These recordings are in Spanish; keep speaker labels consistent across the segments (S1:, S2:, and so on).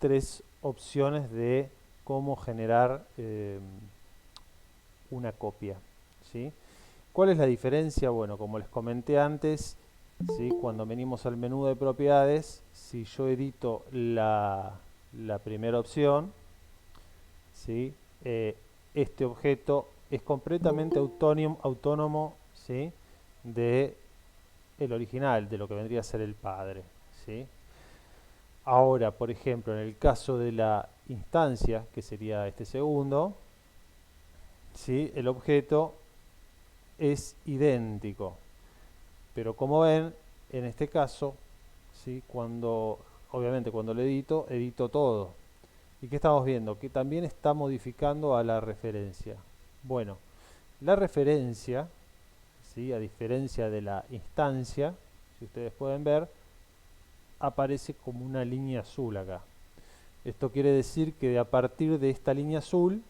S1: tres opciones de cómo generar una copia, ¿sí? ¿Cuál es la diferencia? Bueno, como les comenté antes, ¿sí? Cuando venimos al menú de propiedades, si yo edito la primera opción, ¿sí? Eh, este objeto es completamente autónomo, ¿sí? De el original, de lo que vendría a ser el padre, ¿sí? Ahora, por ejemplo, en el caso de la instancia, que sería este segundo, ¿sí? El objeto es idéntico, pero como ven, en este caso, ¿sí? Obviamente cuando lo edito, edito todo. ¿Y qué estamos viendo? Que también está modificando a la referencia. Bueno, la referencia, ¿sí? A diferencia de la instancia, si ustedes pueden ver, aparece como una línea azul acá. Esto quiere decir que a partir de esta línea azul,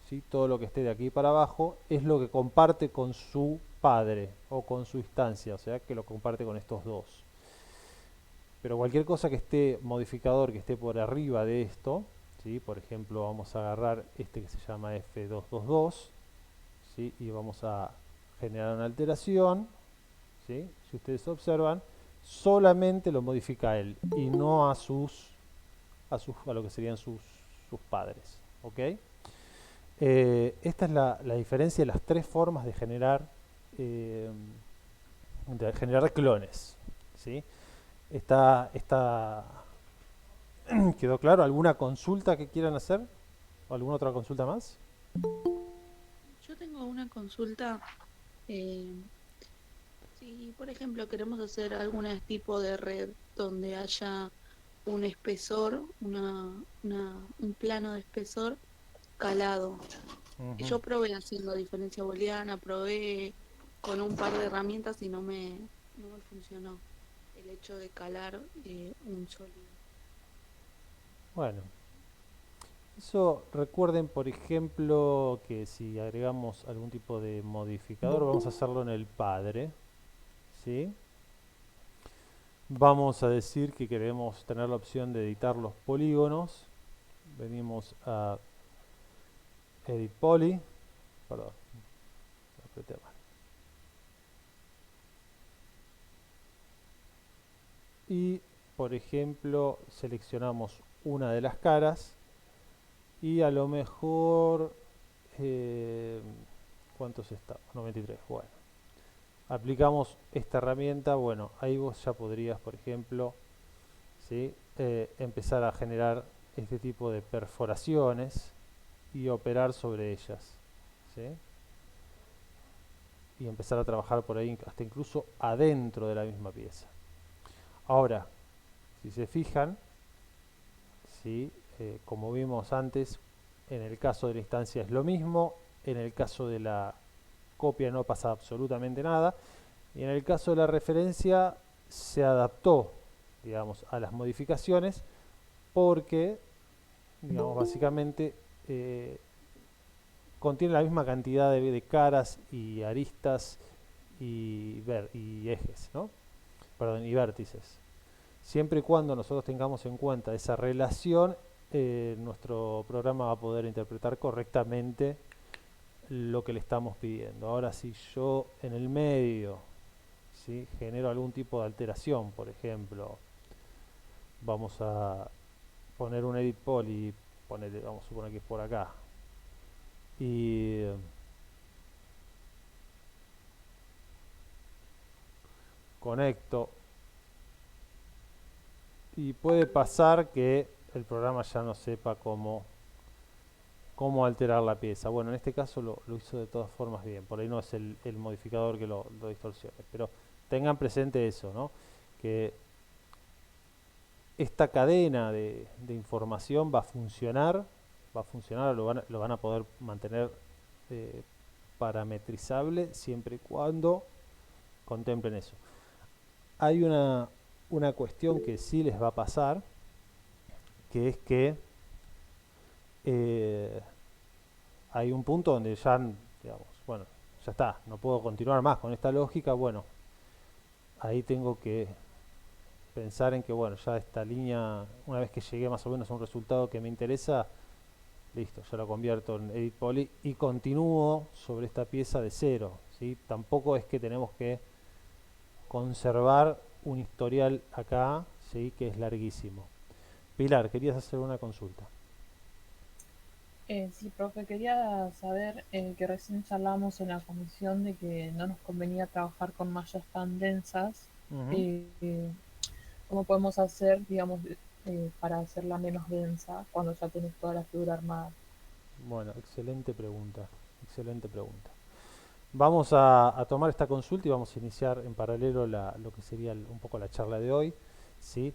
S1: ¿sí? Todo lo que esté de aquí para abajo es lo que comparte con su padre o con su instancia, o sea que lo comparte con estos dos. Pero cualquier cosa que esté, modificador que esté por arriba de esto, ¿sí? Por ejemplo, vamos a agarrar este que se llama F222, ¿sí? Y vamos a generar una alteración, ¿sí? Si ustedes observan, solamente lo modifica él y no a lo que serían sus padres, ¿ok? Esta es la diferencia de las tres formas eh, de generar clones, ¿sí? Está ¿Quedó claro? ¿Alguna consulta que quieran hacer? ¿O alguna otra consulta más?
S2: Yo tengo una consulta. eh, si, por ejemplo, queremos hacer algún tipo de red donde haya un espesor, un plano de espesor calado.
S1: Ujú.
S2: Yo probé haciendo diferencia booleana, probé con un par de herramientas y no me funcionó el hecho de calar un sólido.
S1: Bueno, eso recuerden, por ejemplo, que si agregamos algún tipo de modificador, vamos a hacerlo en el padre, ¿sí? Vamos a decir que queremos tener la opción de editar los polígonos. Venimos a Edit Poly, perdón, apreté mal. Y, por ejemplo, seleccionamos una de las caras y a lo mejor, eh, ¿cuántos está? 93. Bueno, aplicamos esta herramienta. Bueno, ahí vos ya podrías, por ejemplo, ¿sí? Empezar a generar este tipo de perforaciones y operar sobre ellas, ¿sí? Y empezar a trabajar por ahí hasta incluso adentro de la misma pieza. Ahora, si se fijan, ¿sí? Como vimos antes, en el caso de la instancia es lo mismo, en el caso de la copia no pasa absolutamente nada, y en el caso de la referencia se adaptó, digamos, a las modificaciones porque, digamos, básicamente eh, contiene la misma cantidad de caras y aristas y ejes, ¿no? Perdón, y vértices. Siempre y cuando nosotros tengamos en cuenta esa relación, nuestro programa va a poder interpretar correctamente lo que le estamos pidiendo. Ahora, si yo en el medio, ¿sí? Genero algún tipo de alteración, por ejemplo, vamos a poner un edit poly, vamos a suponer que es por acá, y conecto, y puede pasar que el programa ya no sepa cómo alterar la pieza. Bueno, en este caso lo hizo de todas formas bien, por ahí no es el modificador que lo distorsione, pero tengan presente eso, ¿no? Que esta cadena de información va a funcionar, lo van a poder mantener eh, parametrizable siempre y cuando contemplen eso. Hay una cuestión que sí les va a pasar, que es que eh, hay un punto donde ya, digamos, bueno, ya está, no puedo continuar más con esta lógica, bueno, ahí tengo que pensar en que, bueno, ya esta línea, una vez que llegué más o menos a un resultado que me interesa, listo, ya lo convierto en Edit Poly y continúo sobre esta pieza de cero, ¿sí? Tampoco es que tenemos que conservar un historial acá, ¿sí? Que es larguísimo. Pilar, querías hacer una consulta.
S3: Sí, profe, quería saber que recién charlamos en la comisión de que no nos convenía trabajar con mallas tan densas.
S1: Ujú.
S3: eh, ¿Cómo podemos hacer, digamos, para hacerla menos densa cuando ya tenés toda la figura armada?
S1: Bueno, excelente pregunta, excelente pregunta. Vamos a tomar esta consulta y vamos a iniciar en paralelo lo que sería un poco la charla de hoy, ¿sí?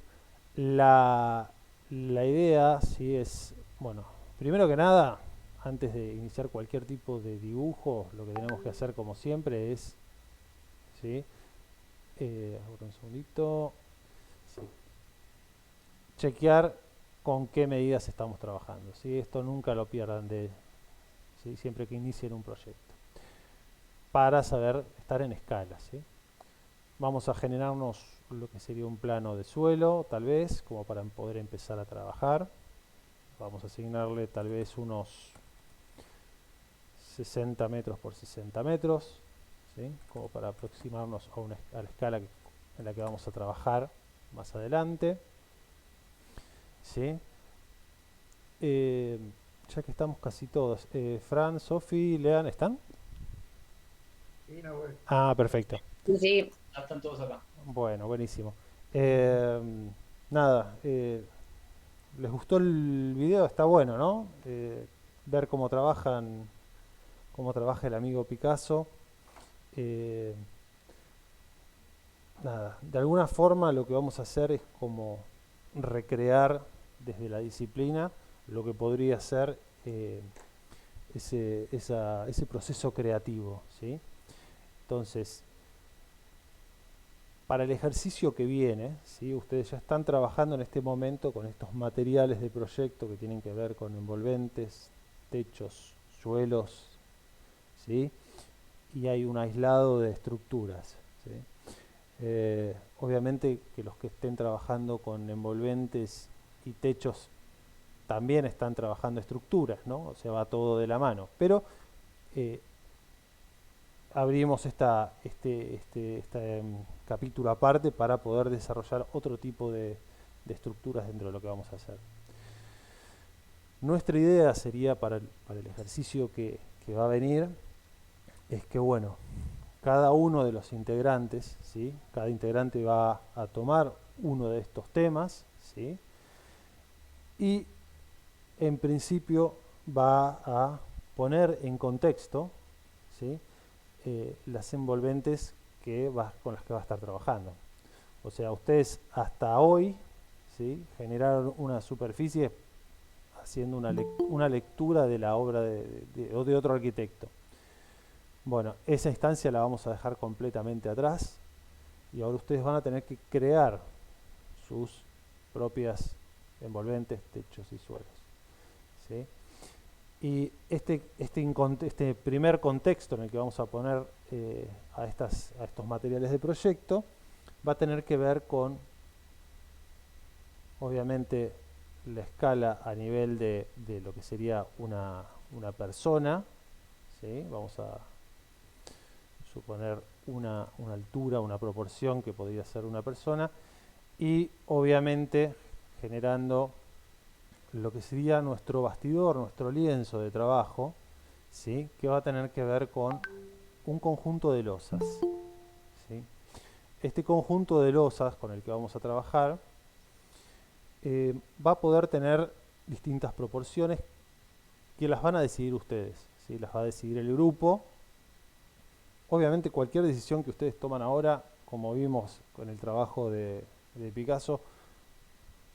S1: La, la idea, sí, es, bueno, primero que nada, antes de iniciar cualquier tipo de dibujo, lo que tenemos que hacer como siempre es, ¿sí? Ahora un segundito, sí, chequear con qué medidas estamos trabajando, ¿sí? Esto nunca lo pierdan ¿sí? Siempre que inicien un proyecto, para saber estar en escala, ¿sí? Vamos a generarnos lo que sería un plano de suelo, tal vez, como para poder empezar a trabajar. Vamos a asignarle tal vez unos 60 metros por 60 metros, ¿sí? Como para aproximarnos a la escala en la que vamos a trabajar más adelante, ¿sí? Eh, ya que estamos casi todos, Fran, Sofi, Lean, ¿están?
S4: Sí, no, güey.
S1: Ah, perfecto.
S5: Sí,
S4: Ya están todos acá.
S1: Bueno, buenísimo. Eh, nada, ¿les gustó el video? Está bueno, ¿no? Ver cómo trabaja el amigo Picasso. Eh, nada, de alguna forma lo que vamos a hacer es como recrear desde la disciplina lo que podría ser ese proceso creativo, ¿sí? Entonces, para el ejercicio que viene, ¿sí? Ustedes ya están trabajando en este momento con estos materiales de proyecto que tienen que ver con envolventes, techos, suelos, ¿sí? Y hay un aislado de estructuras, ¿sí? Obviamente que los que estén trabajando con envolventes y techos también están trabajando estructuras, ¿no? O sea, va todo de la mano. Pero eh, abrimos capítulo aparte para poder desarrollar otro tipo de estructuras dentro de lo que vamos a hacer. Nuestra idea sería para el ejercicio que va a venir, es que, bueno, cada uno de los integrantes, ¿sí? Cada integrante va a tomar uno de estos temas, ¿sí? Y en principio va a poner en contexto, ¿sí? Las envolventes con las que va a estar trabajando. O sea, ustedes hasta hoy, ¿sí? Generaron una superficie haciendo una lectura de la obra o de otro arquitecto. Bueno, esa instancia la vamos a dejar completamente atrás y ahora ustedes van a tener que crear sus propias envolventes, techos y suelos, ¿sí? Y este primer contexto en el que vamos a poner a estos materiales de proyecto va a tener que ver con, obviamente, la escala a nivel de lo que sería una persona, ¿sí? Vamos a suponer una altura, una proporción que podría ser una persona, y obviamente generando lo que sería nuestro bastidor, nuestro lienzo de trabajo, ¿sí? Que va a tener que ver con un conjunto de losas, ¿sí? Este conjunto de losas con el que vamos a trabajar va a poder tener distintas proporciones que las van a decidir ustedes, ¿sí? Las va a decidir el grupo. Obviamente cualquier decisión que ustedes toman ahora, como vimos con el trabajo de Picasso,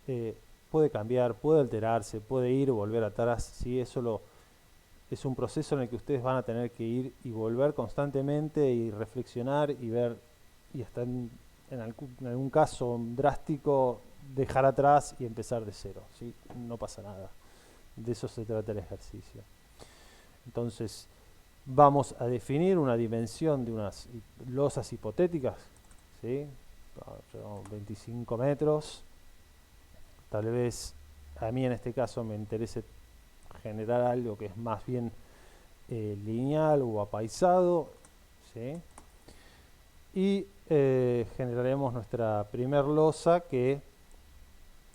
S1: eh, puede cambiar, puede alterarse, puede ir o volver atrás, ¿sí? Es un proceso en el que ustedes van a tener que ir y volver constantemente y reflexionar y ver, y hasta en algún caso drástico, dejar atrás y empezar de cero, ¿sí? No pasa nada. De eso se trata el ejercicio. Entonces, vamos a definir una dimensión de unas losas hipotéticas, ¿sí? Llevamos 25 metros. Tal vez a mí en este caso me interese generar algo que es más bien lineal o apaisado, ¿sí? Y generaremos nuestra primer losa, que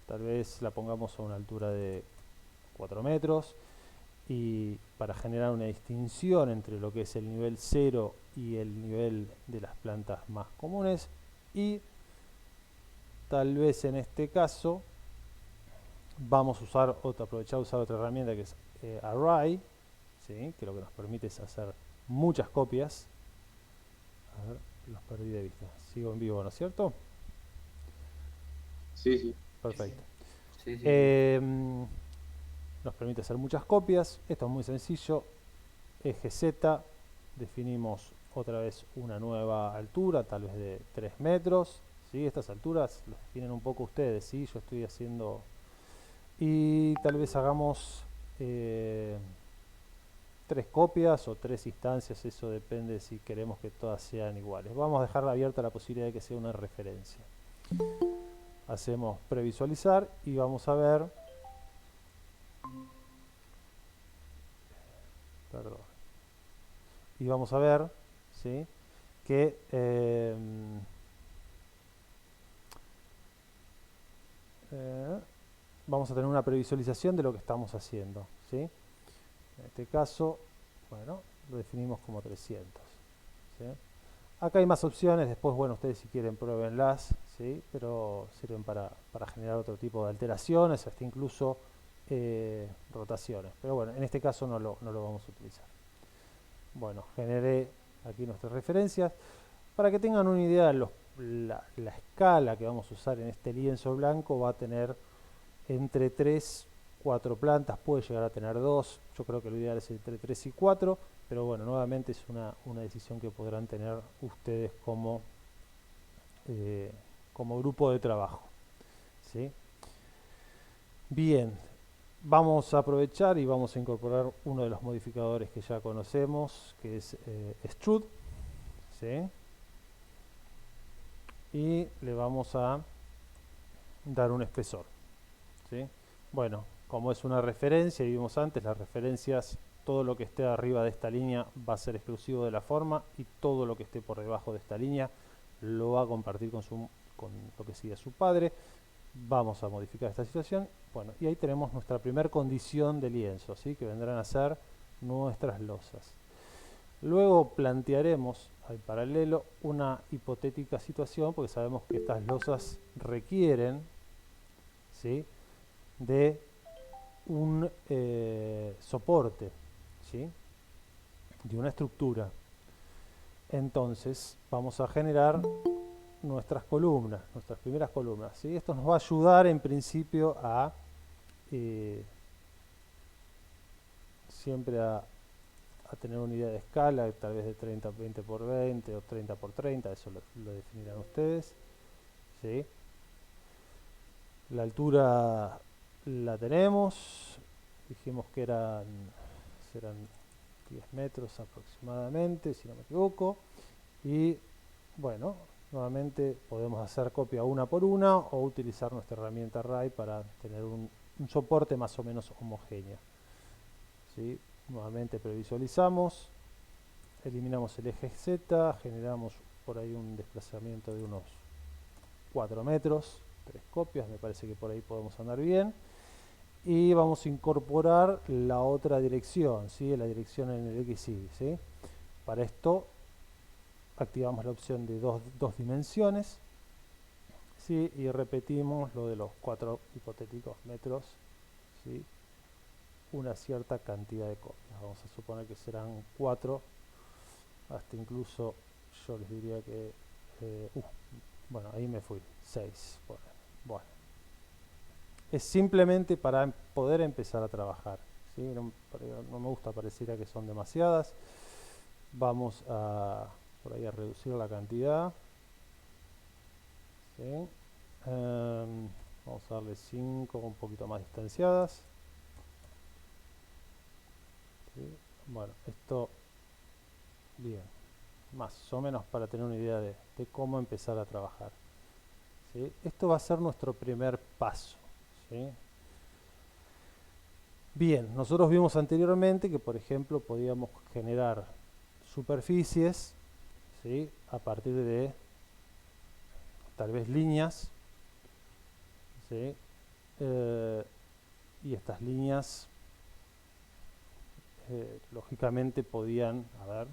S1: tal vez la pongamos a una altura de 4 metros, y para generar una distinción entre lo que es el nivel 0 y el nivel de las plantas más comunes. Y tal vez en este caso vamos a aprovechar usar otra herramienta que es Array, ¿sí? Que lo que nos permite es hacer muchas copias. A ver, los perdí de vista. Sigo en vivo, ¿no es cierto?
S5: Sí, sí.
S1: Perfecto.
S5: Sí, sí, sí.
S1: Nos permite hacer muchas copias. Esto es muy sencillo. Eje Z, definimos otra vez una nueva altura, tal vez de 3 metros. ¿Sí? Estas alturas las definen un poco ustedes, ¿sí? Yo estoy haciendo... Y tal vez hagamos 3 copias o 3 instancias, eso depende si queremos que todas sean iguales. Vamos a dejar abierta la posibilidad de que sea una referencia. Hacemos previsualizar y vamos a ver... Perdón. Y vamos a ver, ¿sí? Que vamos a tener una previsualización de lo que estamos haciendo, ¿sí? En este caso, bueno, lo definimos como 300, ¿sí? Acá hay más opciones, después, bueno, ustedes si quieren pruébenlas, ¿sí? Pero sirven para generar otro tipo de alteraciones, hasta incluso rotaciones. Pero bueno, en este caso no lo vamos a utilizar. Bueno, generé aquí nuestras referencias. Para que tengan una idea, la escala que vamos a usar en este lienzo blanco va a tener entre 3, 4 plantas, puede llegar a tener 2, yo creo que lo ideal es entre 3 y 4, pero bueno, nuevamente es una decisión que podrán tener ustedes como grupo de trabajo, ¿sí? Bien, vamos a aprovechar y vamos a incorporar uno de los modificadores que ya conocemos, que es extrude, ¿sí? Y le vamos a dar un espesor, ¿sí? Bueno, como es una referencia, y vimos antes, las referencias, todo lo que esté arriba de esta línea va a ser exclusivo de la forma, y todo lo que esté por debajo de esta línea lo va a compartir con lo que sigue su padre. Vamos a modificar esta situación. Bueno, y ahí tenemos nuestra primera condición de lienzo, ¿sí? Que vendrán a ser nuestras losas. Luego plantearemos al paralelo una hipotética situación, porque sabemos que estas losas requieren, ¿sí?, de un soporte, ¿sí?, de una estructura. Entonces vamos a generar nuestras columnas, nuestras primeras columnas, ¿sí? Esto nos va a ayudar en principio a siempre a tener una idea de escala, tal vez de 20 por 20 o 30 por 30, eso lo definirán ustedes, ¿sí? La altura la tenemos, dijimos que serán 10 metros aproximadamente, si no me equivoco, y bueno, nuevamente podemos hacer copia una por una o utilizar nuestra herramienta Array para tener un soporte más o menos homogéneo, ¿sí? Nuevamente previsualizamos, eliminamos el eje Z, generamos por ahí un desplazamiento de unos 4 metros, 3 copias, me parece que por ahí podemos andar bien. Y vamos a incorporar la otra dirección, ¿sí?, la dirección en el XY, ¿sí? Para esto activamos la opción de dos dimensiones, ¿sí?, y repetimos lo de los 4 hipotéticos metros, ¿sí?, una cierta cantidad de copias. Vamos a suponer que serán 4, hasta incluso yo les diría que bueno, ahí me fui, 6. Bueno, es simplemente para poder empezar a trabajar, ¿sí? No me gusta, pareciera que son demasiadas. Vamos por ahí a reducir la cantidad, ¿sí? Vamos a darle 5 un poquito más distanciadas, ¿sí? Bueno, esto bien, más o menos para tener una idea de cómo empezar a trabajar. ¿sí? Esto va a ser nuestro primer paso, ¿sí? Bien, nosotros vimos anteriormente que, por ejemplo, podíamos generar superficies, ¿sí? A partir de tal vez líneas, ¿sí? Eh, y estas líneas, lógicamente, podían, a ver,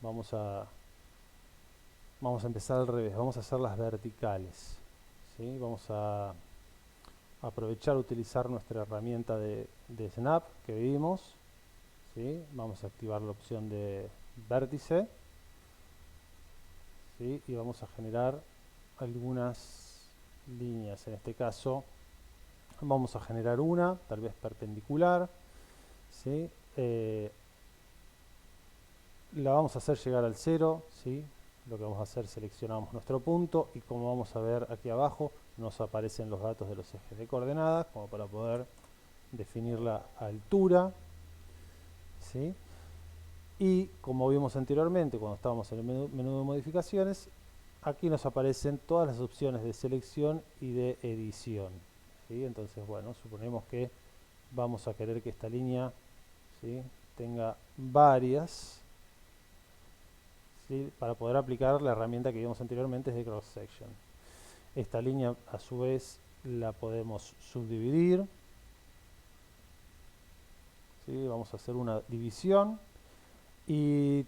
S1: vamos a, vamos a empezar al revés, vamos a hacerlas verticales, ¿sí? Vamos a aprovechar, utilizar nuestra herramienta de Snap que vimos, ¿sí? Vamos a activar la opción de vértice, ¿sí? Y vamos a generar algunas líneas. En este caso vamos a generar una, tal vez perpendicular, ¿sí? La vamos a hacer llegar al cero, ¿sí? Lo que vamos a hacer, seleccionamos nuestro punto y como vamos a ver aquí abajo, nos aparecen los datos de los ejes de coordenadas, como para poder definir la altura, ¿sí? Y como vimos anteriormente, cuando estábamos en el menú de modificaciones, aquí nos aparecen todas las opciones de selección y de edición, ¿sí? Entonces, bueno, suponemos que vamos a querer que esta línea, ¿sí?, tenga varias, ¿sí?, para poder aplicar la herramienta que vimos anteriormente es de cross section. Esta línea, a su vez, la podemos subdividir, ¿sí? Vamos a hacer una división y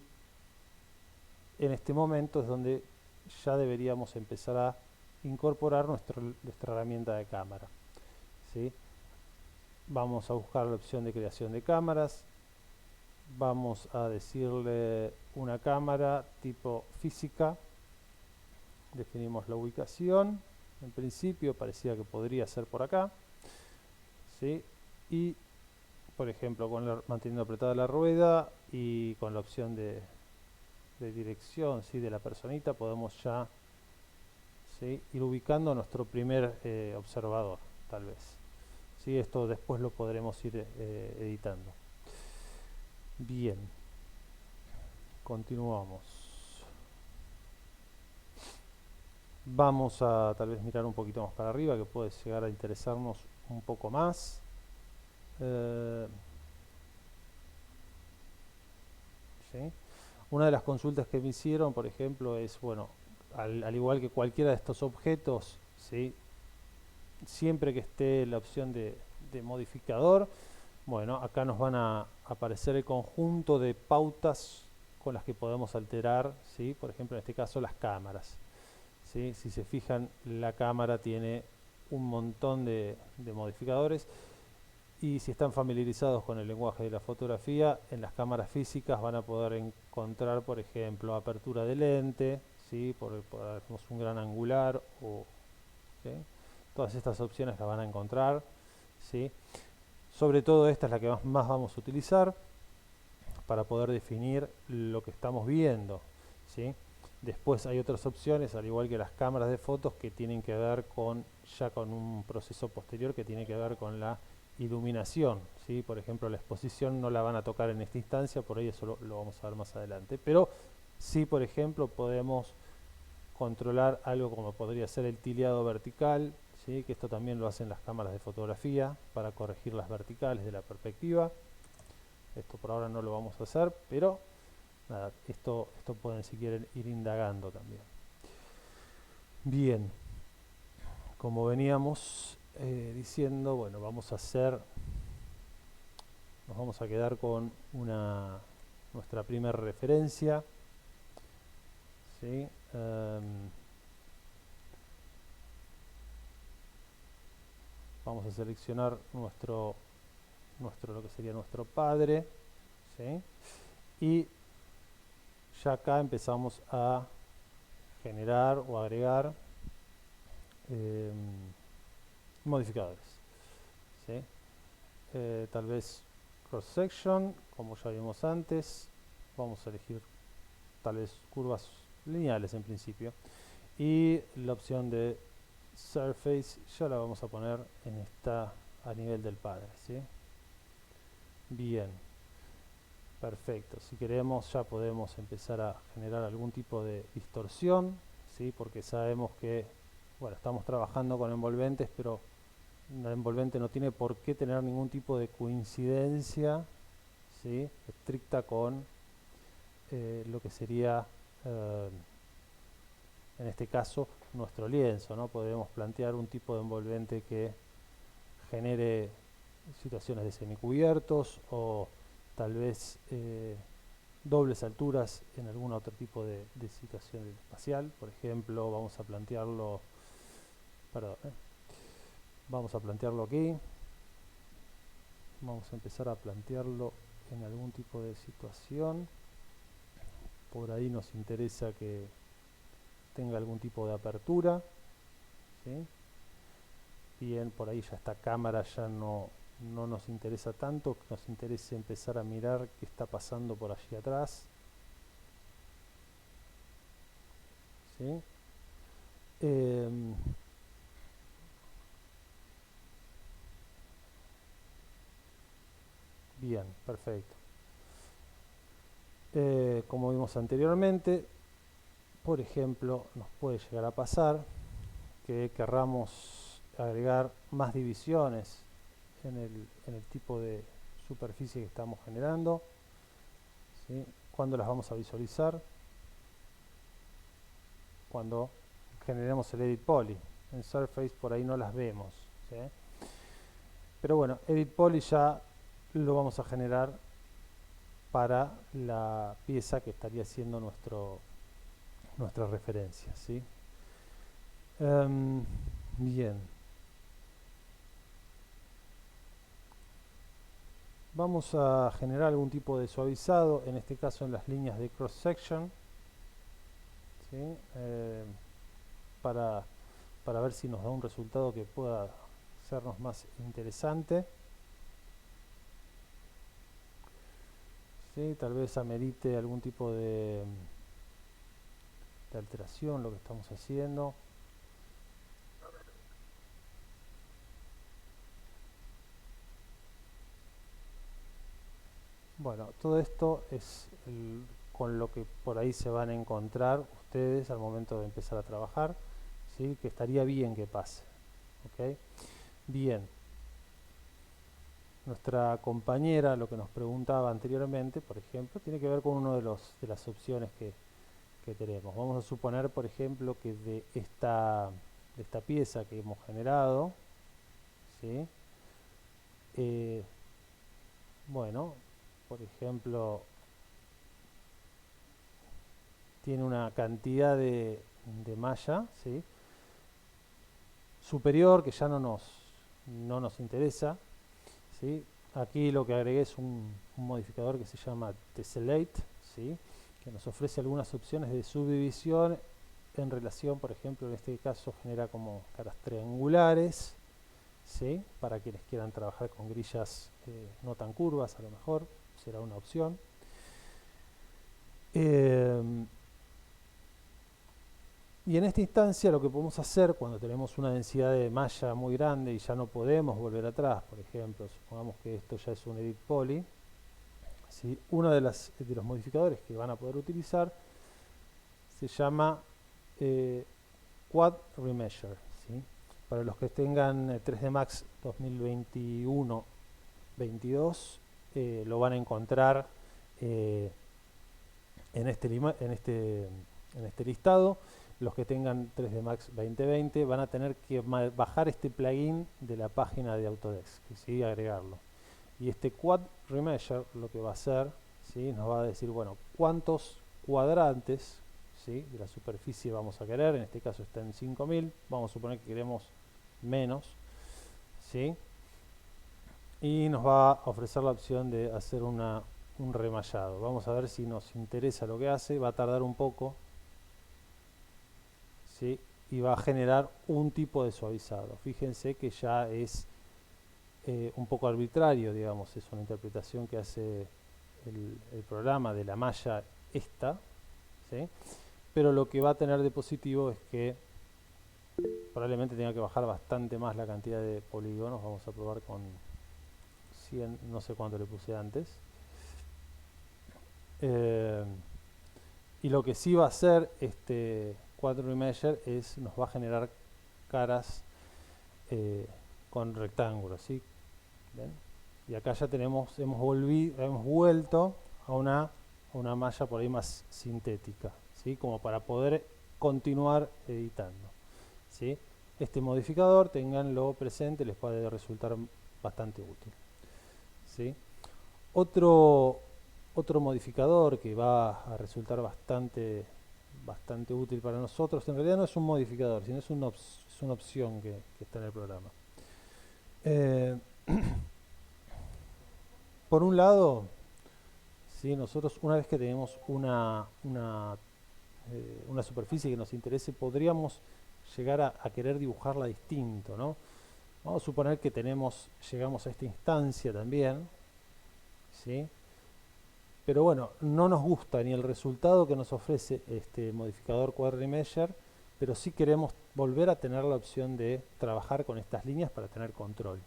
S1: en este momento es donde ya deberíamos empezar a incorporar nuestra herramienta de cámara, ¿sí? Vamos a buscar la opción de creación de cámaras, vamos a decirle una cámara tipo física, definimos la ubicación, en principio parecía que podría ser por acá, ¿sí? Y por ejemplo manteniendo apretada la rueda y con la opción de dirección, ¿sí?, de la personita, podemos ya, ¿sí?, ir ubicando nuestro primer observador, tal vez. ¿Sí? Esto después lo podremos ir editando. Bien, continuamos. Vamos a tal vez mirar un poquito más para arriba, que puede llegar a interesarnos un poco más. ¿Sí? Una de las consultas que me hicieron, por ejemplo, es, bueno, al igual que cualquiera de estos objetos, ¿sí?, siempre que esté la opción de modificador, bueno, acá nos van a aparecer el conjunto de pautas con las que podemos alterar, ¿sí?, por ejemplo, en este caso las cámaras, ¿sí? Si se fijan, la cámara tiene un montón de modificadores y si están familiarizados con el lenguaje de la fotografía, en las cámaras físicas van a poder encontrar, por ejemplo, apertura de lente, ¿sí?, por un gran angular, ¿sí? Todas estas opciones las van a encontrar, ¿sí? Sobre todo esta es la que más vamos a utilizar para poder definir lo que estamos viendo, ¿sí? Después hay otras opciones, al igual que las cámaras de fotos, que tienen que ver ya con un proceso posterior que tiene que ver con la iluminación, ¿sí? Por ejemplo, la exposición no la van a tocar en esta instancia, por ahí eso lo vamos a ver más adelante. Pero sí, por ejemplo, podemos controlar algo como podría ser el tileado vertical, ¿sí?, que esto también lo hacen las cámaras de fotografía para corregir las verticales de la perspectiva. Esto por ahora no lo vamos a hacer, pero nada, esto pueden, si quieren, ir indagando también. Bien, como veníamos diciendo, bueno, nos vamos a quedar con nuestra primera referencia, ¿sí? Vamos a seleccionar lo que sería nuestro padre, ¿sí? Y ya acá empezamos a generar o agregar modificadores, ¿sí? Tal vez cross section, como ya vimos antes, vamos a elegir tal vez curvas lineales en principio, y la opción de surface ya la vamos a poner a nivel del padre, ¿sí? Bien, perfecto. Si queremos ya podemos empezar a generar algún tipo de distorsión, ¿sí?, porque sabemos que bueno, estamos trabajando con envolventes, pero una envolvente no tiene por qué tener ningún tipo de coincidencia, ¿sí?, estricta con lo que sería, eh, en este caso, nuestro lienzo, ¿no? Podemos plantear un tipo de envolvente que genere situaciones de semicubiertos o tal vez dobles alturas en algún otro tipo de situación espacial. Por ejemplo, vamos a plantearlo, perdón, vamos a plantearlo aquí. Vamos a empezar a plantearlo en algún tipo de situación. Por ahí nos interesa que tenga algún tipo de apertura, ¿sí? Bien, por ahí ya esta cámara ya no nos interesa tanto, nos interesa empezar a mirar qué está pasando por allí atrás, ¿sí? Bien, perfecto. Como vimos anteriormente, por ejemplo, nos puede llegar a pasar que querramos agregar más divisiones en el tipo de superficie que estamos generando, ¿sí? ¿Cuándo las vamos a visualizar? Cuando generemos el Edit Poly. En Surface por ahí no las vemos, ¿sí? Pero bueno, Edit Poly ya lo vamos a generar para la pieza que estaría siendo nuestra referencia, ¿sí? Bien. Vamos a generar algún tipo de suavizado, en este caso en las líneas de cross section, ¿sí? para, para ver si nos da un resultado que pueda sernos más interesante, ¿sí? Tal vez amerite algún tipo de alteración lo que estamos haciendo. Bueno, todo esto es con lo que por ahí se van a encontrar ustedes al momento de empezar a trabajar, ¿sí? Que estaría bien que pase, ¿ok? Bien, nuestra compañera lo que nos preguntaba anteriormente, por ejemplo, tiene que ver con una de las opciones que tenemos. Vamos a suponer, por ejemplo, que de esta pieza que hemos generado, ¿sí? Bueno, por ejemplo, tiene una cantidad de malla, ¿sí?, superior que ya no nos interesa, ¿sí? Aquí lo que agregué es un modificador que se llama Tessellate, ¿sí?, que nos ofrece algunas opciones de subdivisión en relación, por ejemplo, en este caso genera como caras triangulares, ¿sí?, para quienes quieran trabajar con grillas no tan curvas, a lo mejor será una opción. Y en esta instancia lo que podemos hacer cuando tenemos una densidad de malla muy grande y ya no podemos volver atrás, por ejemplo, supongamos que esto ya es un Edit Poly, ¿sí?, uno de los modificadores que van a poder utilizar se llama Quad Remeasure, ¿sí? Para los que tengan 3D Max 2021-22 lo van a encontrar en este listado. Los que tengan 3D Max 2020 van a tener que bajar este plugin de la página de Autodesk, ¿sí?, agregarlo. Y este Quad Remeasure lo que va a hacer, ¿sí?, nos va a decir, bueno, cuántos cuadrantes, ¿sí?, de la superficie vamos a querer. En este caso está en 5000, vamos a suponer que queremos menos, ¿sí? Y nos va a ofrecer la opción de hacer un remallado. Vamos a ver si nos interesa lo que hace. Va a tardar un poco, ¿sí?, y va a generar un tipo de suavizado. Fíjense que ya es un poco arbitrario, digamos, es una interpretación que hace el programa de la malla esta, ¿sí? Pero lo que va a tener de positivo es que probablemente tenga que bajar bastante más la cantidad de polígonos. Vamos a probar con 100, no sé cuánto le puse antes. Y lo que sí va a hacer este Quad Remeasure es nos va a generar caras con rectángulos, ¿sí? ¿Ven? Y acá ya hemos vuelto a una malla por ahí más sintética, ¿sí? Como para poder continuar editando, ¿sí? Este modificador, ténganlo presente, les puede resultar bastante útil, ¿sí? Otro modificador que va a resultar bastante útil para nosotros, en realidad no es un modificador, sino es una opción que está en el programa. Por un lado, ¿sí? Nosotros una vez que tenemos una superficie que nos interese, podríamos llegar a querer dibujarla distinto, ¿no? Vamos a suponer que llegamos a esta instancia también, ¿sí? Pero bueno, no nos gusta ni el resultado que nos ofrece este modificador Query Measure, pero sí queremos volver a tener la opción de trabajar con estas líneas para tener control.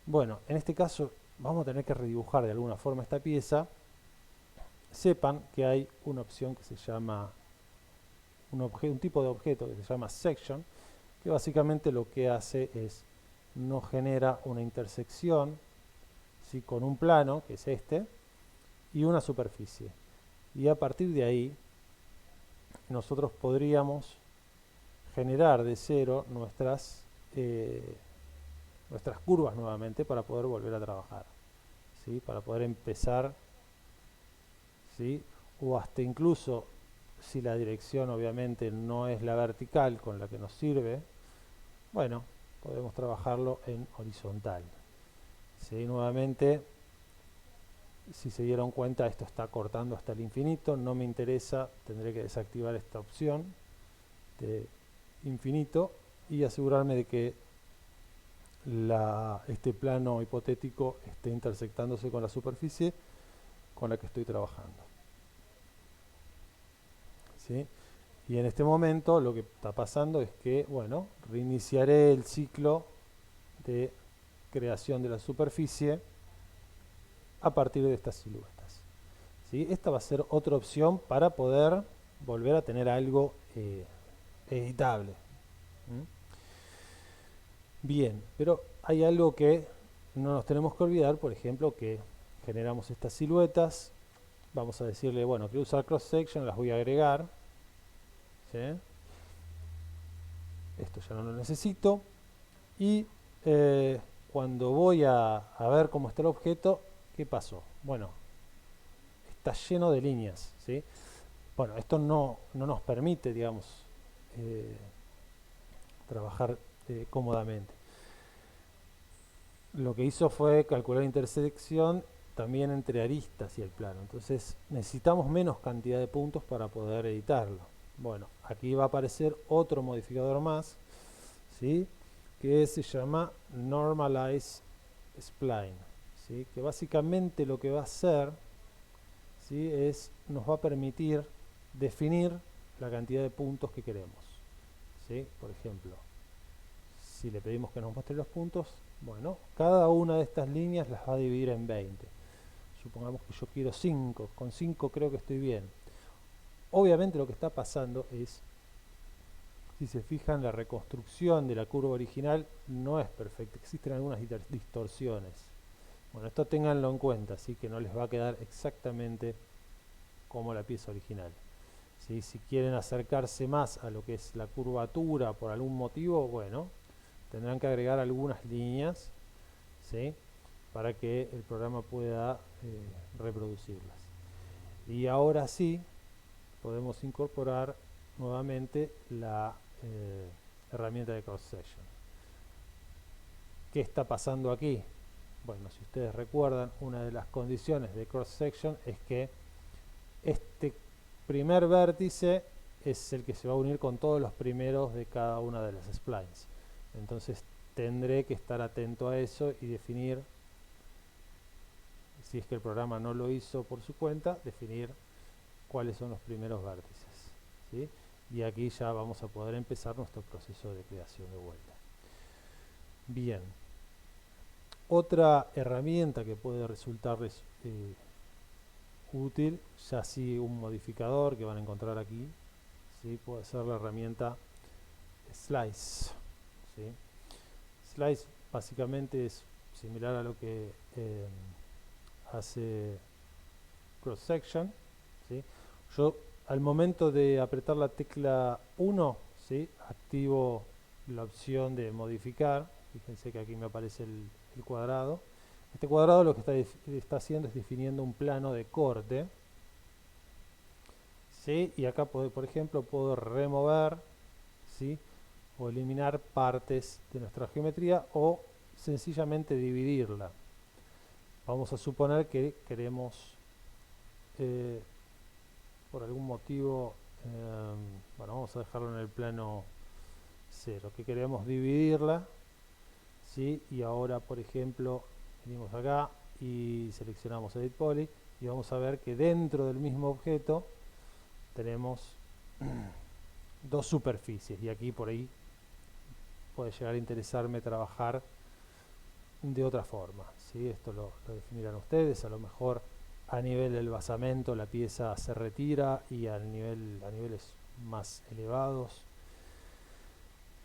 S1: Bueno, en este caso vamos a tener que redibujar de alguna forma esta pieza. Sepan que hay una opción que se llama un tipo de objeto que se llama section, que básicamente lo que hace es nos genera una intersección, ¿sí? Con un plano, que es este, y una superficie. Y a partir de ahí nosotros podríamos generar de cero nuestras curvas nuevamente para poder volver a trabajar, ¿sí? Para poder empezar, ¿sí? O hasta incluso, si la dirección obviamente no es la vertical con la que nos sirve, bueno, podemos trabajarlo en horizontal, ¿sí? Nuevamente, si se dieron cuenta, esto está cortando hasta el infinito, no me interesa, tendré que desactivar esta opción de infinito y asegurarme de que este plano hipotético esté intersectándose con la superficie con la que estoy trabajando, ¿sí? Y en este momento lo que está pasando es que, bueno, reiniciaré el ciclo de creación de la superficie a partir de estas siluetas, ¿sí? Esta va a ser otra opción para poder volver a tener algo editable. Bien, pero hay algo que no nos tenemos que olvidar, por ejemplo, que generamos estas siluetas, vamos a decirle, bueno, quiero usar cross section, las voy a agregar, ¿sí? Esto ya no lo necesito, y cuando voy a ver cómo está el objeto, ¿qué pasó? Bueno, está lleno de líneas, ¿sí? Bueno, esto no nos permite, digamos, trabajar cómodamente. Lo que hizo fue calcular intersección también entre aristas y el plano. Entonces necesitamos menos cantidad de puntos para poder editarlo. Bueno, aquí va a aparecer otro modificador más, ¿sí? Que se llama Normalize Spline, ¿sí? Que básicamente lo que va a hacer, ¿sí? Nos va a permitir definir la cantidad de puntos que queremos, ¿sí? Por ejemplo, si le pedimos que nos muestre los puntos, bueno, cada una de estas líneas las va a dividir en 20. Supongamos que yo quiero 5, con 5 creo que estoy bien. Obviamente lo que está pasando es, si se fijan, la reconstrucción de la curva original no es perfecta, existen algunas distorsiones. Bueno, esto ténganlo en cuenta, así que no les va a quedar exactamente como la pieza original, ¿sí? Si quieren acercarse más a lo que es la curvatura por algún motivo, bueno, tendrán que agregar algunas líneas, ¿sí? Para que el programa pueda reproducirlas. Y ahora sí podemos incorporar nuevamente la herramienta de cross section. ¿Qué está pasando aquí? Bueno, si ustedes recuerdan, una de las condiciones de cross section es que este primer vértice es el que se va a unir con todos los primeros de cada una de las splines. Entonces tendré que estar atento a eso y definir, si es que el programa no lo hizo por su cuenta, definir cuáles son los primeros vértices, ¿sí? Y aquí ya vamos a poder empezar nuestro proceso de creación de vuelta. Bien, otra herramienta que puede resultarles útil, ya sí un modificador que van a encontrar aquí, ¿sí? Puede ser la herramienta slice, ¿sí? Slice básicamente es similar a lo que hace cross section, ¿sí? Yo al momento de apretar la tecla 1, ¿sí? Activo la opción de modificar. Fíjense que aquí me aparece el cuadrado. Este cuadrado lo que está haciendo es definiendo un plano de corte, ¿sí? Y acá, por ejemplo, puedo remover, ¿sí? O eliminar partes de nuestra geometría o sencillamente dividirla. Vamos a suponer que queremos, por algún motivo, bueno, vamos a dejarlo en el plano 0, que queremos dividirla, ¿sí? Y ahora, por ejemplo, venimos acá y seleccionamos Edit Poly y vamos a ver que dentro del mismo objeto tenemos dos superficies, y aquí por ahí puede llegar a interesarme trabajar de otra forma, ¿sí? Esto lo definirán ustedes. A lo mejor a nivel del basamento la pieza se retira y a niveles más elevados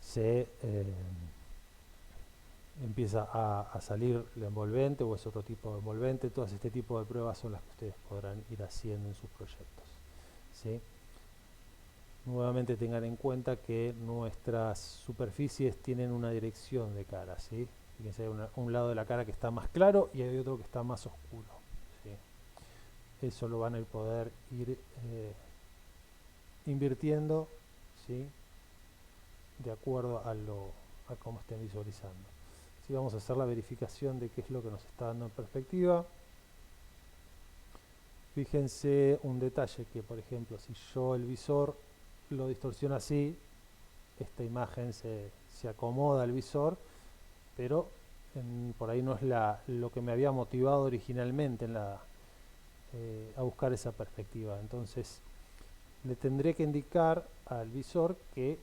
S1: se empieza a salir la envolvente o es otro tipo de envolvente. Todas este tipo de pruebas son las que ustedes podrán ir haciendo en sus proyectos, ¿sí? Nuevamente tengan en cuenta que nuestras superficies tienen una dirección de cara, ¿sí? Fíjense, hay un lado de la cara que está más claro y hay otro que está más oscuro, ¿sí? Eso lo van a poder ir invirtiendo, ¿sí? De acuerdo a cómo estén visualizando. ¿Sí? Vamos a hacer la verificación de qué es lo que nos está dando en perspectiva. Fíjense un detalle que, por ejemplo, si yo el visor lo distorsiono así, esta imagen se acomoda al visor, pero por ahí no es lo que me había motivado originalmente a buscar esa perspectiva. Entonces le tendré que indicar al visor que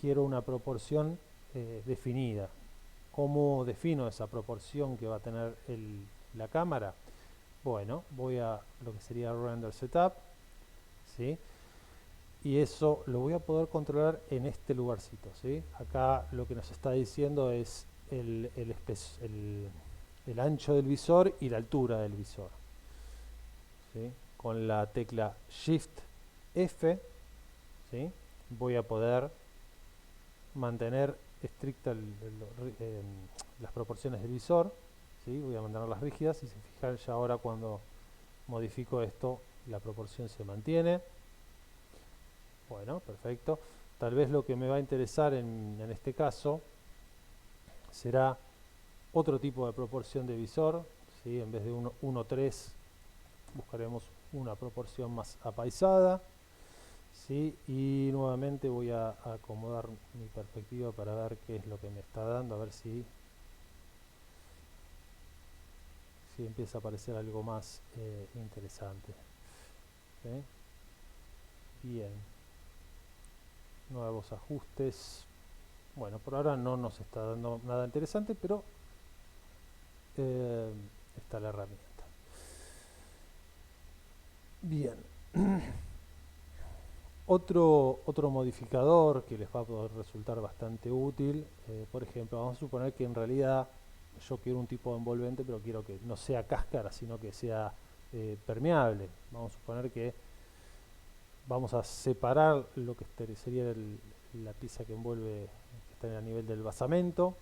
S1: quiero una proporción definida. ¿Cómo defino esa proporción que va a tener la cámara? Bueno, voy a lo que sería Render Setup, ¿sí? Y eso lo voy a poder controlar en este lugarcito, ¿sí? Acá lo que nos está diciendo es el ancho del visor y la altura del visor, ¿sí? Con la tecla Shift F, ¿sí? Voy a poder mantener estricta las proporciones del visor, ¿sí? Voy a mantenerlas rígidas y se fijan ya ahora cuando modifico esto la proporción se mantiene. Bueno, perfecto. Tal vez lo que me va a interesar en este caso será otro tipo de proporción de visor, ¿sí? En vez de 1:3 buscaremos una proporción más apaisada, ¿sí? Y nuevamente voy a acomodar mi perspectiva para ver qué es lo que me está dando, a ver si empieza a aparecer algo más interesante, ¿sí? Bien, nuevos ajustes. Bueno, por ahora no nos está dando nada interesante, pero está la herramienta. Bien. Otro modificador que les va a poder resultar bastante útil, por ejemplo, vamos a suponer que en realidad yo quiero un tipo de envolvente, pero quiero que no sea cáscara, sino que sea permeable. Vamos a suponer que vamos a separar lo que sería la pieza que envuelve, que está a nivel del basamento.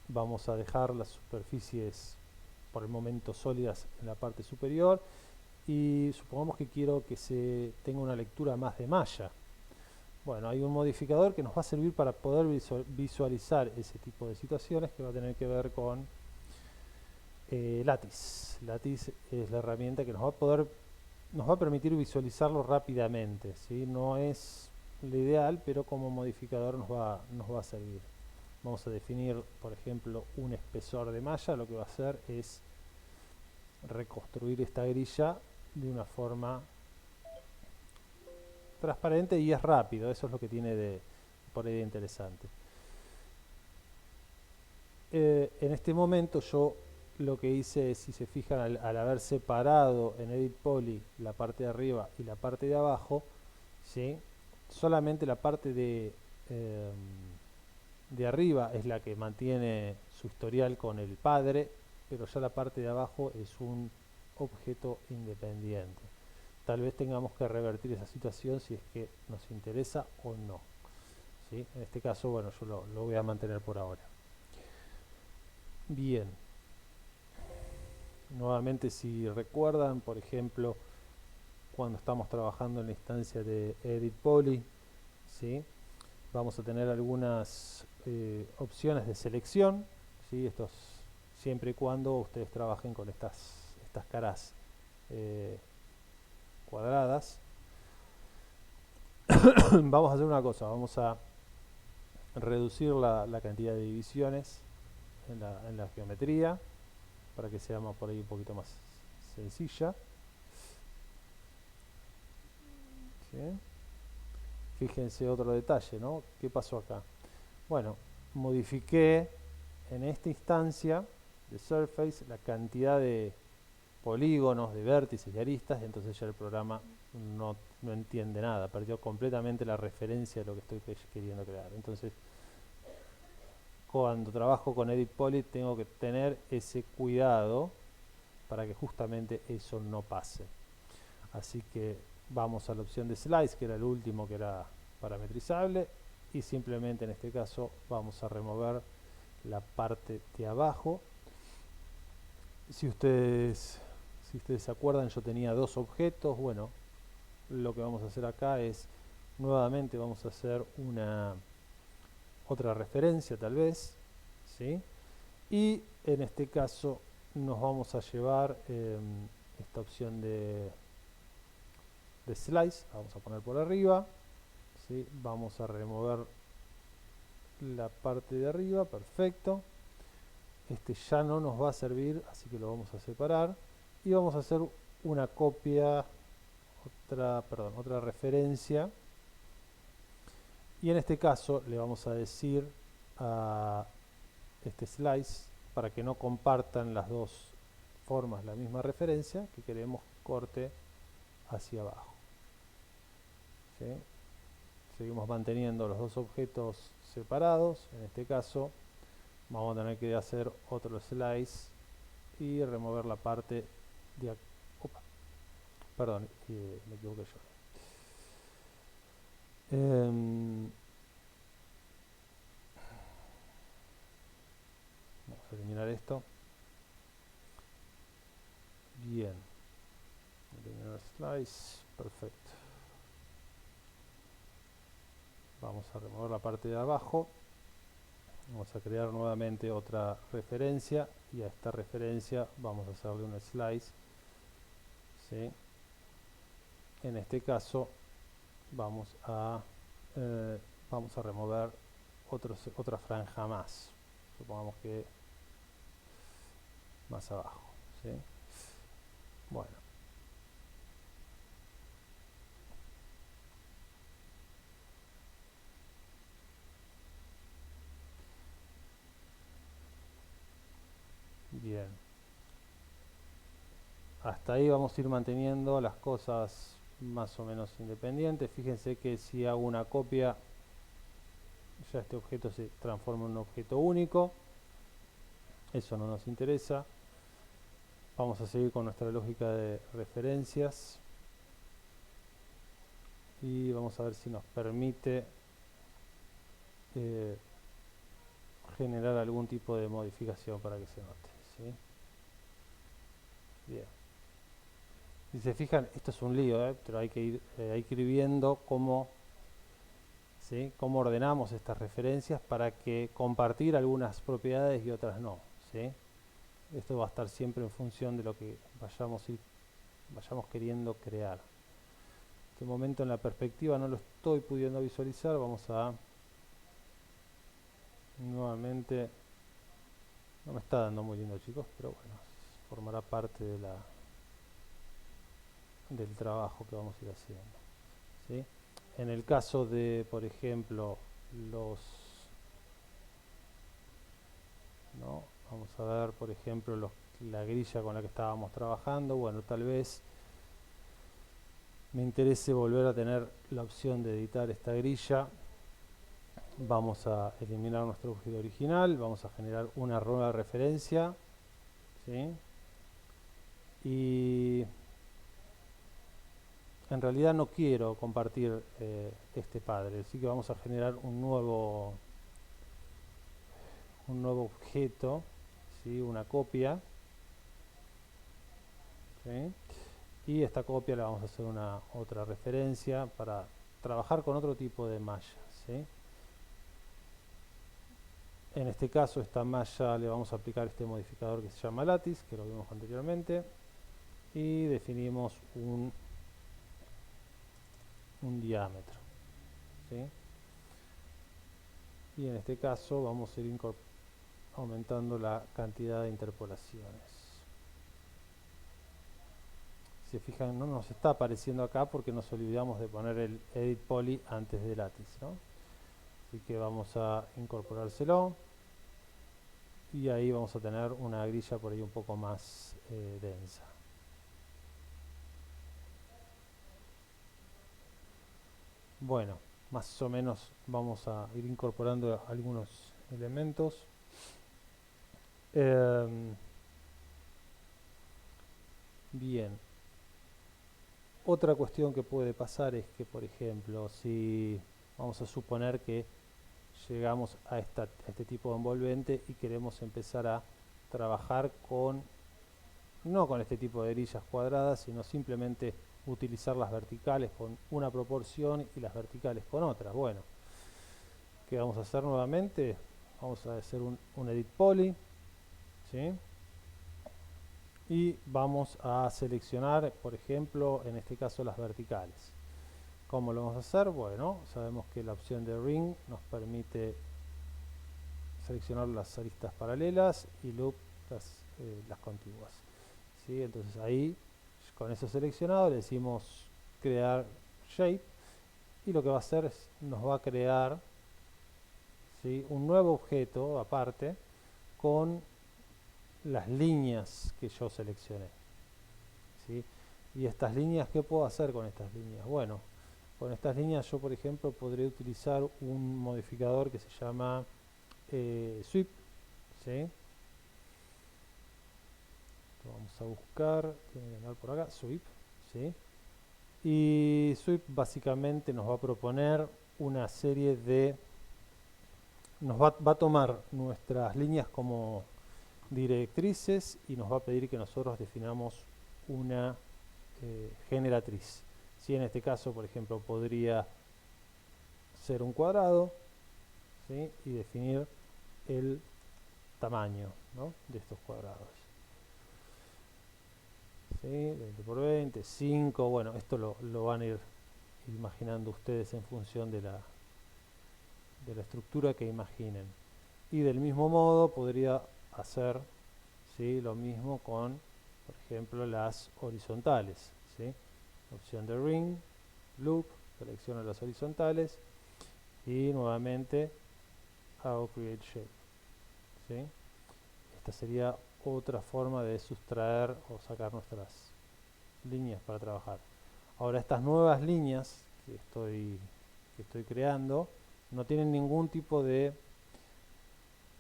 S1: Vamos a dejar las superficies por el momento sólidas en la parte superior y supongamos que quiero que se tenga una lectura más de malla. Bueno, hay un modificador que nos va a servir para poder visualizar ese tipo de situaciones, que va a tener que ver con Lattice. Lattice es la herramienta que nos va a permitir visualizarlo rápidamente, ¿sí? No es lo ideal, pero como modificador nos va a servir. Vamos a definir, por ejemplo, un espesor de malla. Lo que va a hacer es reconstruir esta grilla de una forma transparente y es rápido. Eso es lo que tiene por ahí de interesante. En este momento yo lo que hice es, si se fijan, al haber separado en Edit Poly la parte de arriba y la parte de abajo, ¿sí? Solamente la parte de em, de arriba es la que mantiene su historial con el padre, pero ya la parte de abajo es un objeto independiente. Tal vez tengamos que revertir esa situación si es que nos interesa o no. ¿Sí? En este caso, bueno, yo lo voy a mantener por ahora. Bien. Nuevamente, si recuerdan, por ejemplo, cuando estamos trabajando en la instancia de Edit Poly, ¿sí? Vamos a tener algunas opciones de selección, ¿sí? Esto es siempre y cuando ustedes trabajen con estas caras cuadradas. Vamos a hacer una cosa, vamos a reducir la cantidad de divisiones en la geometría para que sea por ahí un poquito más sencilla. ¿Sí? Fíjense otro detalle, ¿no? ¿Qué pasó acá? Bueno, modifiqué en esta instancia de Surface la cantidad de polígonos, de vértices y aristas, entonces ya el programa no entiende nada, perdió completamente la referencia de lo que estoy queriendo crear. Entonces, cuando trabajo con Edit Poly tengo que tener ese cuidado para que justamente eso no pase. Así que vamos a la opción de Slice, que era el último que era parametrizable, y simplemente en este caso vamos a remover la parte de abajo. Si ustedes se acuerdan, yo tenía dos objetos. Bueno, lo que vamos a hacer acá es nuevamente vamos a hacer otra referencia tal vez, ¿sí? Y en este caso nos vamos a llevar esta opción de Slice, la vamos a poner por arriba, ¿sí? Vamos a remover la parte de arriba, perfecto. Este ya no nos va a servir, así que lo vamos a separar y vamos a hacer una copia, otra referencia, y en este caso le vamos a decir a este Slice, para que no compartan las dos formas la misma referencia, que queremos corte hacia abajo. ¿Sí? Seguimos manteniendo los dos objetos separados. En este caso vamos a tener que hacer otro slice y remover la parte de aquí. Perdón, me equivoqué yo. Vamos a eliminar esto. Bien. Eliminar slice. Perfecto. Vamos a remover la parte de abajo. Vamos a crear nuevamente otra referencia y a esta referencia vamos a hacerle un slice. ¿Sí? En este caso vamos a remover otra franja más. Supongamos que más abajo. ¿Sí? Bueno. Bien. Hasta ahí vamos a ir manteniendo las cosas más o menos independientes. Fíjense que si hago una copia, ya este objeto se transforma en un objeto único. Eso no nos interesa. Vamos a seguir con nuestra lógica de referencias. Y vamos a ver si nos permite generar algún tipo de modificación para que se note. ¿Sí? Bien. Si se fijan, esto es un lío, pero hay que ir viendo cómo, ¿sí? Cómo ordenamos estas referencias para que compartir algunas propiedades y otras no. ¿Sí? Esto va a estar siempre en función de lo que vayamos queriendo crear. En este momento en la perspectiva no lo estoy pudiendo visualizar. Vamos a nuevamente, no me está dando muy lindo, chicos, pero bueno, formará parte de del trabajo que vamos a ir haciendo. ¿Sí? En el caso de, por ejemplo, ¿no? Vamos a ver, por ejemplo, la grilla con la que estábamos trabajando. Bueno, tal vez me interese volver a tener la opción de editar esta grilla. Vamos a eliminar nuestro objeto original, vamos a generar una nueva referencia, ¿sí? Y en realidad no quiero compartir este padre, así que vamos a generar un nuevo objeto, ¿sí? Una copia, ¿sí? Y esta copia le vamos a hacer una otra referencia para trabajar con otro tipo de malla, ¿sí? En este caso, esta malla le vamos a aplicar este modificador que se llama lattice, que lo vimos anteriormente, y definimos un diámetro, ¿sí? Y en este caso vamos a ir aumentando la cantidad de interpolaciones. Si se fijan, no nos está apareciendo acá porque nos olvidamos de poner el edit poly antes de lattice, ¿no? Así que vamos a incorporárselo y ahí vamos a tener una grilla por ahí un poco más densa. Bueno, más o menos vamos a ir incorporando algunos elementos. Bien. Otra cuestión que puede pasar es que, por ejemplo, si vamos a suponer que llegamos a este tipo de envolvente y queremos empezar a trabajar no con este tipo de grillas cuadradas, sino simplemente utilizar las verticales con una proporción y las verticales con otra. Bueno, ¿qué vamos a hacer nuevamente? Vamos a hacer un edit poly, ¿sí? Y vamos a seleccionar, por ejemplo, en este caso las verticales. ¿Cómo lo vamos a hacer? Bueno, sabemos que la opción de ring nos permite seleccionar las aristas paralelas y loop las contiguas, ¿sí? Entonces ahí, con eso seleccionado, le decimos crear shape y lo que va a hacer es nos va a crear, ¿sí?, un nuevo objeto aparte con las líneas que yo seleccioné, ¿sí? Y estas líneas, ¿qué puedo hacer con estas líneas? Bueno, con estas líneas yo, por ejemplo, podría utilizar un modificador que se llama sweep, ¿sí? Lo vamos a buscar, tiene que andar por acá, sweep, ¿sí? Y sweep básicamente nos va a proponer una serie de... va a tomar nuestras líneas como directrices y nos va a pedir que nosotros definamos una generatriz. Si en este caso, por ejemplo, podría ser un cuadrado, ¿sí?, y definir el tamaño, ¿no?, de estos cuadrados. ¿Sí? 20 por 20, 5, bueno, esto lo van a ir imaginando ustedes en función de la estructura que imaginen. Y del mismo modo podría hacer, ¿sí?, lo mismo con, por ejemplo, las horizontales, ¿sí? Opción de ring, loop, selecciono las horizontales y nuevamente hago create shape, ¿sí? Esta sería otra forma de sustraer o sacar nuestras líneas para trabajar. Ahora, estas nuevas líneas que estoy creando no tienen ningún tipo de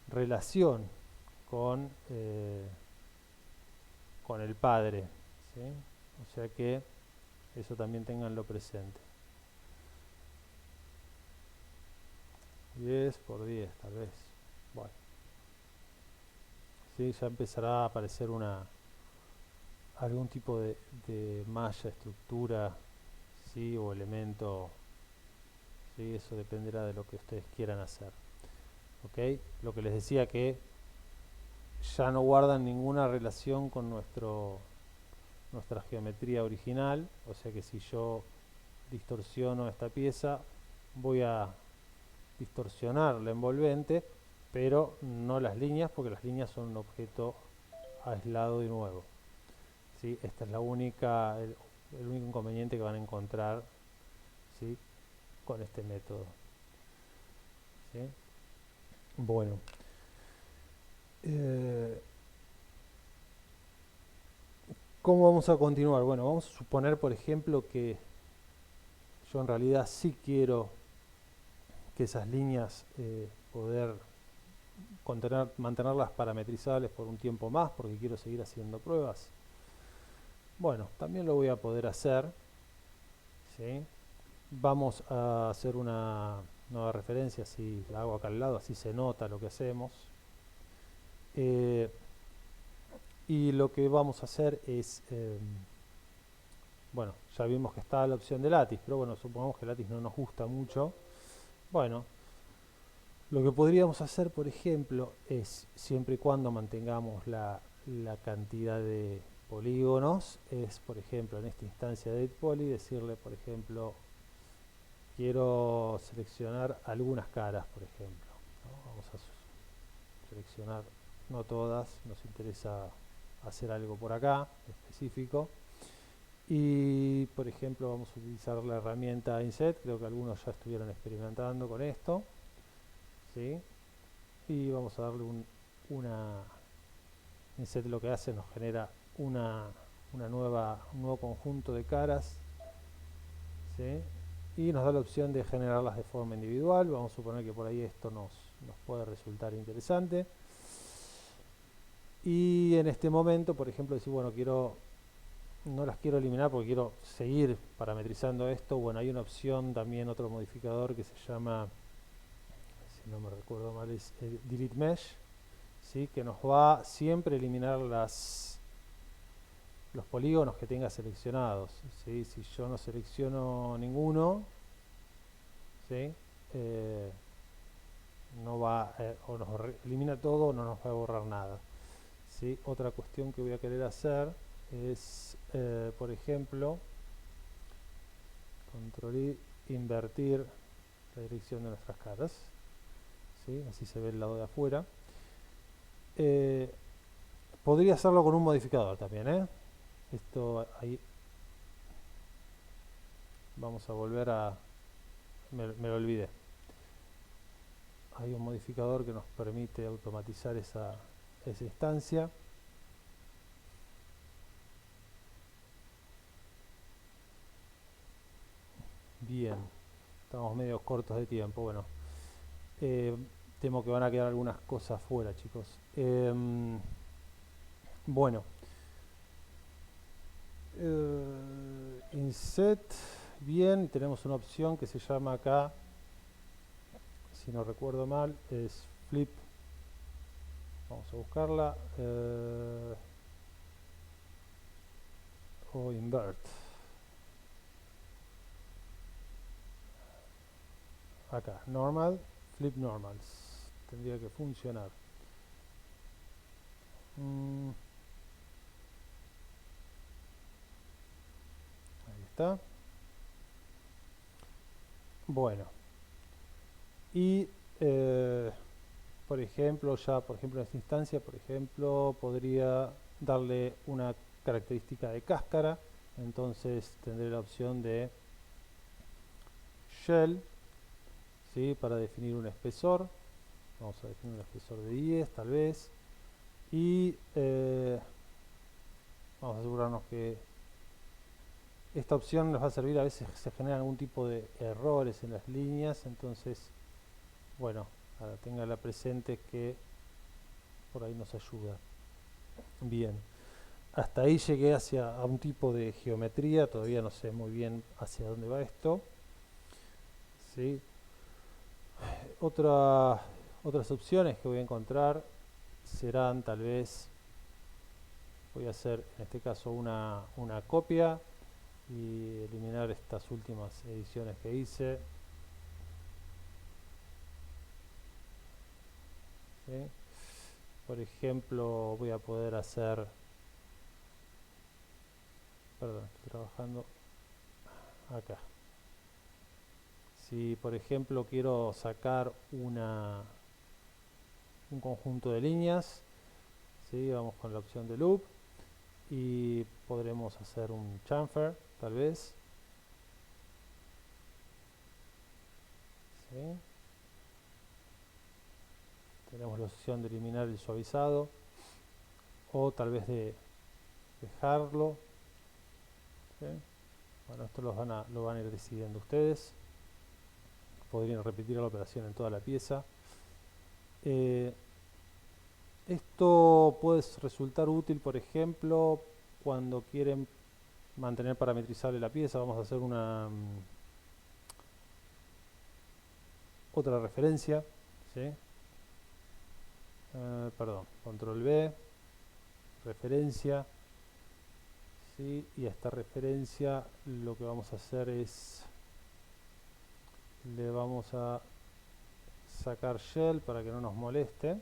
S1: relación con el padre, ¿sí? O sea que eso también tenganlo presente. 10 por 10 tal vez. Bueno, ¿sí? Ya empezará a aparecer algún tipo de malla, estructura, ¿sí?, o elemento, ¿sí? Eso dependerá de lo que ustedes quieran hacer. ¿Ok? Lo que les decía, que ya no guardan ninguna relación con nuestra geometría original, o sea que si yo distorsiono esta pieza, voy a distorsionar la envolvente, pero no las líneas, porque las líneas son un objeto aislado de nuevo, ¿sí? Esta es el único inconveniente que van a encontrar, ¿sí?, con este método, ¿sí? Bueno, ¿cómo vamos a continuar? Bueno, vamos a suponer, por ejemplo, que yo en realidad sí quiero que esas líneas poder mantenerlas parametrizables por un tiempo más porque quiero seguir haciendo pruebas. Bueno, también lo voy a poder hacer, ¿sí? Vamos a hacer una nueva referencia, si la hago acá al lado, así se nota lo que hacemos. Y lo que vamos a hacer es, bueno, ya vimos que está la opción de látiz, pero bueno, supongamos que el látiz no nos gusta mucho. Bueno, lo que podríamos hacer, por ejemplo, es, siempre y cuando mantengamos la cantidad de polígonos, es, por ejemplo, en esta instancia de poly, decirle, por ejemplo, quiero seleccionar algunas caras, por ejemplo, ¿no? Vamos a seleccionar, no todas, nos interesa hacer algo por acá, específico. Y, por ejemplo, vamos a utilizar la herramienta Inset, creo que algunos ya estuvieron experimentando con esto, ¿sí? Y vamos a darle una Inset, lo que hace, nos genera un nuevo conjunto de caras, ¿sí? Y nos da la opción de generarlas de forma individual. Vamos a suponer que por ahí esto nos puede resultar interesante. Y en este momento, por ejemplo, decir, bueno, no las quiero eliminar porque quiero seguir parametrizando esto. Bueno, hay una opción también, otro modificador que se llama, si no me recuerdo mal, es Delete Mesh, ¿sí? Que nos va siempre a eliminar los polígonos que tenga seleccionados, ¿sí? Si yo no selecciono ninguno, ¿sí? No va, o nos elimina todo o no nos va a borrar nada, ¿sí? Otra cuestión que voy a querer hacer es, por ejemplo, control I, invertir la dirección de nuestras caras, ¿sí? Así se ve el lado de afuera. Podría hacerlo con un modificador también, esto ahí vamos a volver a, me lo olvidé, hay un modificador que nos permite automatizar esa instancia. Bien, estamos medio cortos de tiempo. Bueno, temo que van a quedar algunas cosas fuera, chicos. Bueno, Inset, bien, tenemos una opción que se llama acá, si no recuerdo mal, es Flip. Vamos a buscarla. O Invert. Acá, Normal, Flip Normals. Tendría que funcionar. Ahí está. Bueno. Y, por ejemplo, en esta instancia, por ejemplo, podría darle una característica de cáscara. Entonces tendré la opción de Shell, ¿sí? Para definir un espesor. Vamos a definir un espesor de 10 tal vez. Y vamos a asegurarnos que esta opción nos va a servir. A veces se generan algún tipo de errores en las líneas, entonces, bueno, téngala presente que por ahí nos ayuda. Bien, hasta ahí llegué a un tipo de geometría, todavía no sé muy bien hacia dónde va esto, ¿sí? Otras opciones que voy a encontrar serán tal vez, voy a hacer en este caso una copia y eliminar estas últimas ediciones que hice, ¿sí? Por ejemplo, voy a poder hacer, perdón, estoy trabajando acá. Si por ejemplo quiero sacar un conjunto de líneas, ¿sí? Vamos con la opción de loop y podremos hacer un chamfer tal vez, ¿sí? Tenemos la opción de eliminar el suavizado o tal vez de dejarlo, ¿sí? Bueno, esto lo van a ir decidiendo ustedes. podrían repetir la operación en toda la pieza. Esto puede resultar útil, por ejemplo, cuando quieren mantener parametrizable la pieza. Vamos a hacer una otra referencia, ¿sí? Perdón, control B, referencia, ¿sí? Y a esta referencia lo que vamos a hacer es, le vamos a sacar shell para que no nos moleste.